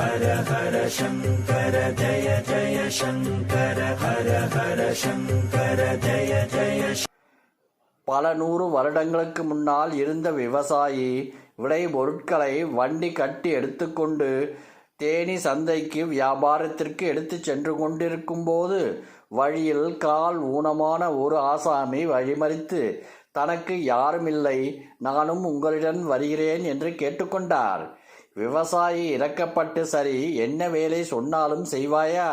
ஹர ஹர சங்கர ஜய ஜய சங்கர ஹர ஹர சங்கர ஜய ஜய. பல 100 வருடங்களுக்கு முன்னால் இருந்த விவசாயி விளை பொருட்களை வண்டி கட்டி எடுத்துக்கொண்டு தேனி சந்தைக்கு வியாபாரத்திற்கு எடுத்து சென்று கொண்டிருக்கும் போது வழியில் கால் ஊனமான ஒரு ஆசாமி வழிமறித்து தனக்கு யாருமில்லை, நானும் உங்களிடம் வருகிறேன் என்று கேட்டுக்கொண்டார். விவசாயி இறக்கப்பட்டு, சரி, என்ன வேலை சொன்னாலும் செய்வாயா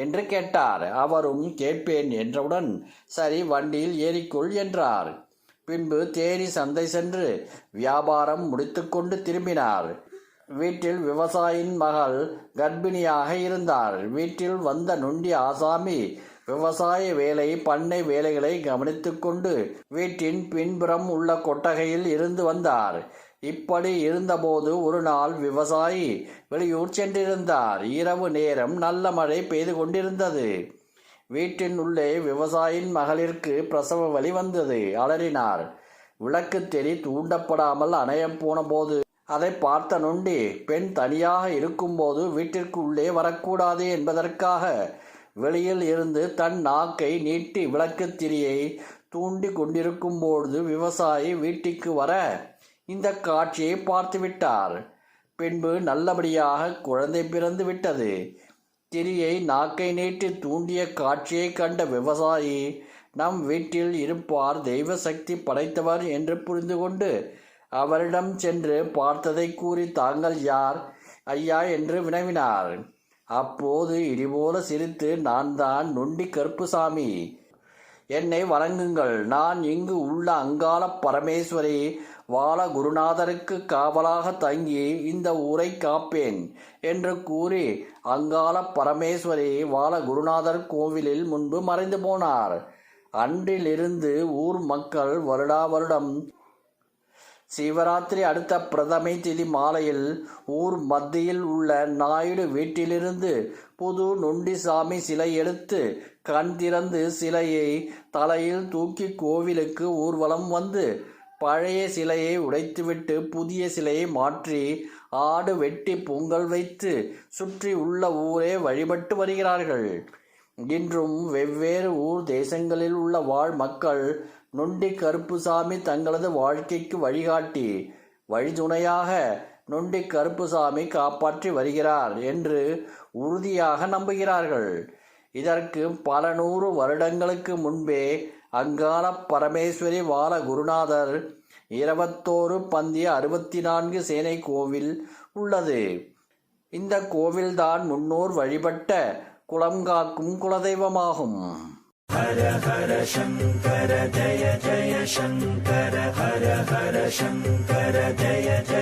என்று கேட்டார். அவரும் கேட்பேன் என்றவுடன், சரி, வண்டியில் ஏறிக்கொள் என்றார். பின்பு தேனி சந்தை சென்று வியாபாரம் முடித்துக்கொண்டு திரும்பினார். வீட்டில் விவசாயியின் மகள் கர்ப்பிணியாக இருந்தார். வீட்டில் வந்த நொண்டி ஆசாமி விவசாய வேலை, பண்ணை வேலைகளை கவனித்து கொண்டு வீட்டின் பின்புறம் உள்ள கொட்டகையில் இருந்து வந்தார். இப்படி இருந்தபோது ஒரு நாள் விவசாயி வெளியூர் சென்றிருந்தார். இரவு நேரம் நல்ல மழை பெய்து கொண்டிருந்தது. வீட்டின் உள்ளே விவசாயியின் மகளிற்கு பிரசவ வலி வந்தது. அலறினார். விளக்கு தெரி தூண்டப்படாமல் அணைய போன போது அதை பார்த்த நொண்டி, பெண் தனியாக இருக்கும்போது வீட்டிற்கு உள்ளே வரக்கூடாது என்பதற்காக வெளியில் இருந்து தன் நாக்கை நீட்டி விளக்கு திரியை தூண்டி கொண்டிருக்கும்போது விவசாயி வீட்டுக்கு வர இந்த காட்சியை பார்த்து விட்டார். பின்பு நல்லபடியாக குழந்தை பிறந்து விட்டது. திரியை நாக்கை நீட்டி தூண்டிய காட்சியை கண்ட விவசாயி, நம் வீட்டில் இருப்பார் தெய்வ சக்தி படைத்தவர் என்று புரிந்து கொண்டு அவரிடம் சென்று பார்த்ததை கூறி, தாங்கள் யார் ஐயா என்று வினவினார். அப்போது இடிபோல சிரித்து, நான் தான் நொண்டி கருப்புசாமி, என்னை வணங்குங்கள், நான் இங்கு உள்ள அங்காள பரமேஸ்வரி வால குருநாதருக்கு காவலாக தங்கி இந்த ஊரை காப்பேன் என்று கூறி அங்காள பரமேஸ்வரி வால குருநாதர் கோவிலில் முன்பு மறைந்து போனார். அன்றிலிருந்து ஊர் மக்கள் வருடா வருடம் சிவராத்திரி அடுத்த பிரதமை திதி மாலையில் ஊர் மத்தியில் உள்ள நாயுடு வீட்டிலிருந்து புது நொண்டிசாமி சிலை எடுத்து கண் திறந்து சிலையை தலையில் தூக்கி கோவிலுக்கு ஊர்வலம் வந்து பழைய சிலையை உடைத்துவிட்டு புதிய சிலையை மாற்றி ஆடு வெட்டி பொங்கல் வைத்து சுற்றி உள்ள ஊரே வழிபட்டு வருகிறார்கள். இன்றும் வெவ்வேறு ஊர் தேசங்களில் உள்ள வாழ் மக்கள் நொண்டி கருப்புசாமி தங்களது வாழ்க்கைக்கு வழிகாட்டி வழிதுணையாக நொண்டி கருப்புசாமி காப்பாற்றி வருகிறார் என்று உறுதியாக நம்புகிறார்கள். இதற்கு பல 100 வருடங்களுக்கு முன்பே அங்காள பரமேஸ்வரி வால குருநாதர் 21 பந்திய 64 சேனை கோவில் உள்ளது. இந்த கோவில்தான் முன்னோர் வழிபட்ட குலம் காக்கும் குலதெய்வமாகும். ஹர ஹர சங்கர ஜய ஜய சங்கர ஹர ஹர சங்கர ஜய ஜய